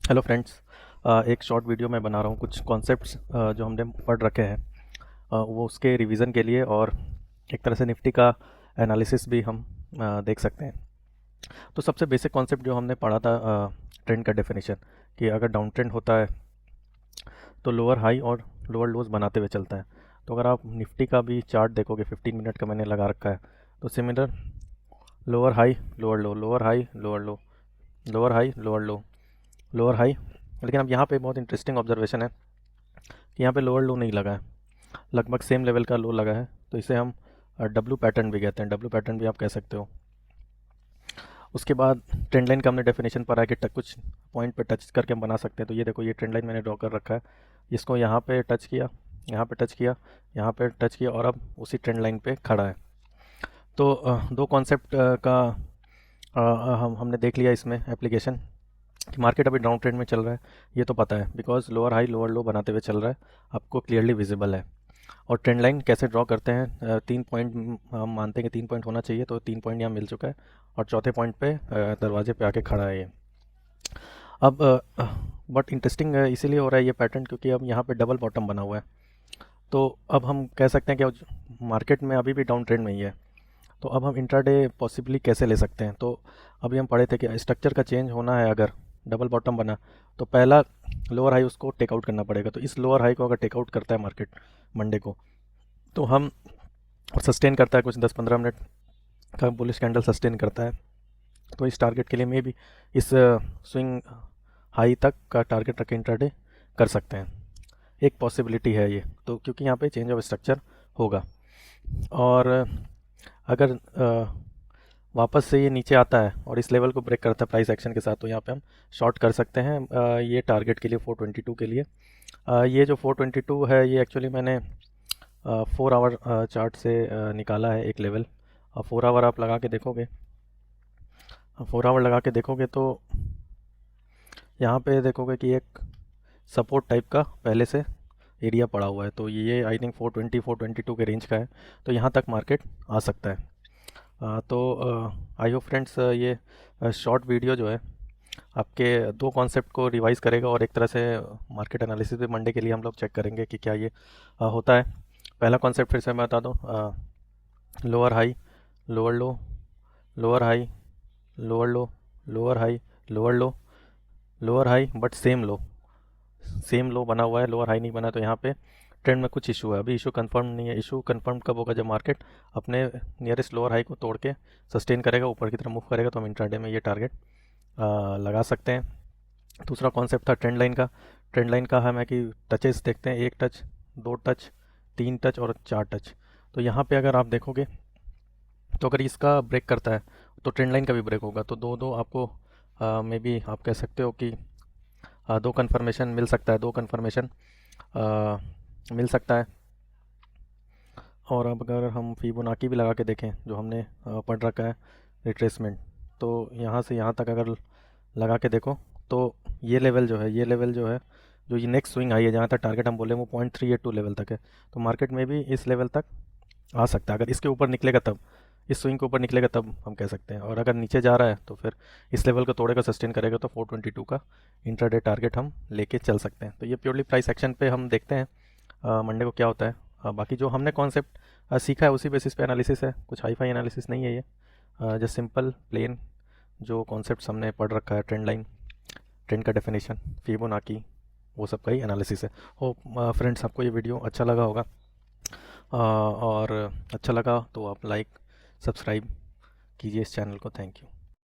Hello friends. एक short video मैं बना रहा हूँ कुछ कॉन्सेप्ट्स जो हमने पढ़ रखे हैं, वो उसके रिवीजन के लिए, और एक तरह से निफ्टी का एनालिसिस भी हम देख सकते हैं। तो सबसे बेसिक कॉन्सेप्ट जो हमने पढ़ा था, ट्रेंड का डेफिनेशन, कि अगर डाउन ट्रेंड होता है तो लोअर हाई और लोअर लोज बनाते हुए चलता है। तो अगर आप निफ्टी का भी चार्ट देखोगे, 15 मिनट का मैंने लगा रखा है, तो similar lower high lower low, lower high lower low, lower high lower low, lower high. लेकिन अब यहाँ पे बहुत इंटरेस्टिंग ऑब्जर्वेशन है कि यहाँ पे लोअर लो नहीं लगा है, लगभग सेम लेवल का लो लगा है। तो इसे हम डब्लू पैटर्न भी कहते हैं, डब्लू पैटर्न भी आप कह सकते हो। उसके बाद ट्रेंड लाइन का हमने डेफिनेशन पढ़ा है कि कुछ पॉइंट पे टच करके हम बना सकते हैं। तो ये देखो, ये ट्रेंड लाइन मैंने ड्रॉ कर रखा है, इसको यहाँ पे टच किया, यहाँ पे टच किया, यहाँ पे टच किया, और अब उसी ट्रेंड लाइन पे खड़ा है। तो दो कॉन्सेप्ट का हमने देख लिया इसमें एप्लीकेशन, कि मार्केट अभी डाउन ट्रेंड में चल रहा है, ये तो पता है, बिकॉज लोअर हाई लोअर लो बनाते हुए चल रहा है, आपको क्लियरली विजिबल है। और ट्रेंड लाइन कैसे ड्रॉ करते हैं, 3 पॉइंट हम मानते हैं कि 3 पॉइंट होना चाहिए, तो 3 पॉइंट यहाँ मिल चुका है, और चौथे पॉइंट पे दरवाजे पे आके खड़ा है ये। अब बट इंटरेस्टिंग इसीलिए हो रहा है ये पैटर्न, क्योंकि अब यहाँ पे डबल बॉटम बना हुआ है। तो अब हम कह सकते हैं कि मार्केट में अभी भी डाउन ट्रेंड में ही है। तो अब हम इंट्राडे पॉसिबली कैसे ले सकते हैं। तो अभी हम पढ़े थे कि स्ट्रक्चर का चेंज होना है, अगर डबल बॉटम बना तो पहला लोअर हाई उसको टेकआउट करना पड़ेगा। तो इस लोअर हाई को अगर टेकआउट करता है मार्केट मंडे को, तो हम, और सस्टेन करता है कुछ 10-15 मिनट का बुलिश कैंडल सस्टेन करता है, तो इस टारगेट के लिए मे भी इस स्विंग हाई तक का टारगेट रख के इंट्राडे कर सकते हैं। एक पॉसिबिलिटी है ये, तो क्योंकि यहाँ पे चेंज ऑफ स्ट्रक्चर होगा। और अगर वापस से ये नीचे आता है और इस लेवल को ब्रेक करता है प्राइस एक्शन के साथ, तो यहाँ पे हम शॉर्ट कर सकते हैं ये टारगेट के लिए, 422 के लिए। ये जो 422 है, ये एक्चुअली मैंने 4 आवर चार्ट से निकाला है एक लेवल। 4 आवर आप लगा के देखोगे, 4 आवर लगा के देखोगे तो यहाँ पे देखोगे कि एक सपोर्ट टाइप का पहले से एरिया पड़ा हुआ है। तो ये आई थिंक 420-422 के रेंज का है, तो यहाँ तक मार्केट आ सकता है। तो आई होप फ्रेंड्स, ये शॉर्ट वीडियो जो है आपके दो कॉन्सेप्ट को रिवाइज करेगा, और एक तरह से मार्केट एनालिसिस भी मंडे के लिए हम लोग चेक करेंगे कि क्या ये होता है। पहला कॉन्सेप्ट फिर से मैं बता दूँ, lower high lower low, lower high lower low, lower high lower low, lower high but same low, same low बना हुआ है, लोअर हाई नहीं बना। तो यहाँ पे ट्रेंड में कुछ इशू है, अभी इशू कंफर्म नहीं है। इशू कंफर्म कब होगा, जब मार्केट अपने नियरेस्ट लोअर हाई को तोड़ के सस्टेन करेगा, ऊपर की तरफ मूव करेगा, तो हम इंट्राडे में ये टारगेट लगा सकते हैं। दूसरा कॉन्सेप्ट था ट्रेंड लाइन का। ट्रेंड लाइन का हमें कि टचेस देखते हैं, 1 टच, 2 टच, 3 टच और 4 टच। तो यहाँ पे अगर आप देखोगे, तो अगर इसका ब्रेक करता है तो ट्रेंड लाइन का भी ब्रेक होगा, तो दो दो आपको मे बी आप कह सकते हो कि दो कन्फर्मेशन मिल सकता है, दो कन्फर्मेशन मिल सकता है। और अब अगर हम फिबोनाची भी लगा के देखें, जो हमने पढ़ रखा है रिट्रेसमेंट, तो यहाँ से यहाँ तक अगर लगा के देखो, तो ये लेवल जो है, ये लेवल जो है, जो ये नेक्स्ट स्विंग आई है, जहाँ तक टारगेट हम बोले वो 0.382 लेवल तक है। तो मार्केट में भी इस लेवल तक आ सकता है, अगर इसके ऊपर निकलेगा तब, इस स्विंग के ऊपर निकलेगा तब हम कह सकते हैं। और अगर नीचे जा रहा है तो फिर इस लेवल को तोड़ेगा, सस्टेन करेगा, तो 422 का इंट्राडे टारगेट हम लेके चल सकते हैं। तो ये प्योरली प्राइस एक्शन पे हम देखते हैं मंडे को क्या होता है। बाकी जो हमने कॉन्सेप्ट सीखा है उसी बेसिस पे एनालिसिस है, कुछ हाई फाई एनालिसिस नहीं है ये, जस्ट सिंपल प्लेन जो कॉन्सेप्ट हमने पढ़ रखा है, ट्रेंड लाइन, ट्रेंड का डेफिनेशन, फिबोनाची, वो सब का ही एनालिसिस है। होप फ्रेंड्स आपको ये वीडियो अच्छा लगा होगा, और अच्छा लगा तो आप लाइक सब्सक्राइब कीजिए इस चैनल को। Thank you.